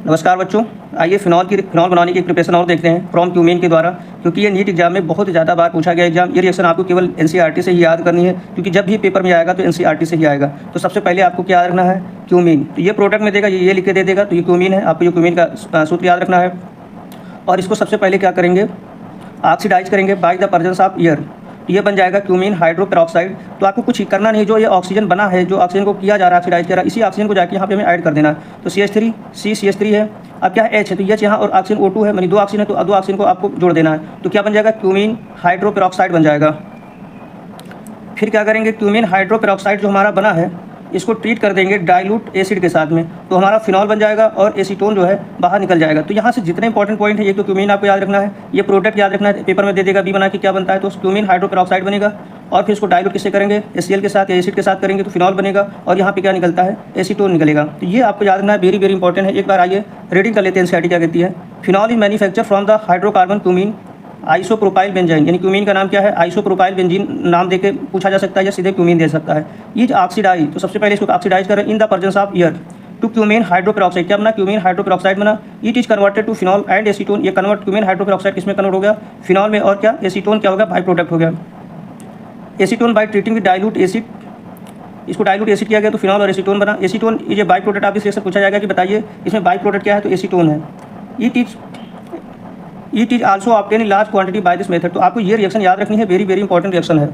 नमस्कार बच्चों, आइए फिनॉल बनाने की एक प्रिपरेशन और देखते हैं फ्रॉम क्यूमेन के द्वारा, क्योंकि ये नीट एग्जाम में बहुत ज़्यादा बार पूछा गया एग्जाम। ये रिएक्शन आपको केवल एनसीईआरटी से ही याद करनी है, क्योंकि जब भी पेपर में आएगा तो एनसीईआरटी से ही आएगा। तो सबसे पहले आपको क्या याद रखना है, क्यूमीन। तो ये प्रोडक्ट में देगा, ये लिख के दे देगा, तो ये क्यूमीन है। आपको ये क्यूमीन का सूत्र याद रखना है। और इसको सबसे पहले क्या करेंगे, ऑक्सीडाइज करेंगे by the presence of air. ये बन जाएगा क्यूमीन हाइड्रोपेरोक्साइड। तो आपको कुछ करना नहीं, जो ये ऑक्सीजन बना है, जो ऑक्सीजन को किया जा रहा है, ऑक्सीडाइज कर रहा है, इसी ऑक्सीजन को जाके यहाँ पे हमें ऐड कर देना है। तो CH3 CH3 है। अब क्या है, H है, तो H यहाँ और ऑक्सीजन O2 है, यानी दो ऑक्सीजन है, तो दो ऑक्सीजन को आपको जोड़ देना है। तो क्या बन जाएगा, क्यूमीन हाइड्रोपेरोक्साइड बन जाएगा। फिर क्या करेंगे, क्यूमीन हाइड्रोपेरोक्साइड जो हमारा बना है, इसको ट्रीट कर देंगे डाइल्यूट एसिड के साथ में, तो हमारा फिनॉल बन जाएगा और एसीटोन जो है बाहर निकल जाएगा। तो यहाँ से जितने इंपॉर्टेंट पॉइंट है, एक तो क्यूमीन आपको याद रखना है, ये प्रोडक्ट याद रखना है, पेपर में दे देगा बी बना के क्या बनता है, तो क्यूमीन हाइड्रोपेरोक्साइड बनेगा। और फिर इसको डाइल्यूट किससे करेंगे, HCl के साथ या एसिड के साथ करेंगे, तो फिनॉल बनेगा। और यहाँ पे क्या निकलता है, एसीटोन निकलेगा। तो ये आपको याद रखना है, वेरी वेरी इंपॉर्टेंट है। एक बार आइए रीडिंग कर लेते हैं, एनसीईआरटी क्या कहती है। Phenol is manufacture from the hydrocarbon cumene isopropyl benzene, यानी क्यूमीन का नाम क्या है, आइसोप्रोपाइल बेंजीन नाम देके पूछा जा सकता है या सीधे क्यूमीन दे सकता है। ये ऑक्सीडाइज, तो सबसे पहले इसको ऑक्सीडाइज करें in the presence of air to cumene hydroperoxide. क्या बना, क्यूमीन हाइड्रोपेरोक्साइड बना। It is converted to phenol and acetone. ये कन्वर्ट क्यूमीन हाइड्रोपेरोक्साइड किसमें कन्वर्ट हो गया, फिनॉल में। और क्या, एसीटोन क्या होगा, बाई प्रोडक्ट हो गया। Acetone by treating with dilute acid, इसको डाइल्यूट एसिड किया गया तो फिनॉल और एसीटोन बना। एसीटोन ये बाई प्रोडक्ट, आप इससे पूछा जाएगा कि बताइए इसमें बाई प्रोडक्ट क्या है, तो एसीटोन है। It is also obtain in large quantity by this method. तो आपको ये रिएक्शन याद रखनी है, वेरी वेरी इंपॉर्टेंट रिएक्शन है।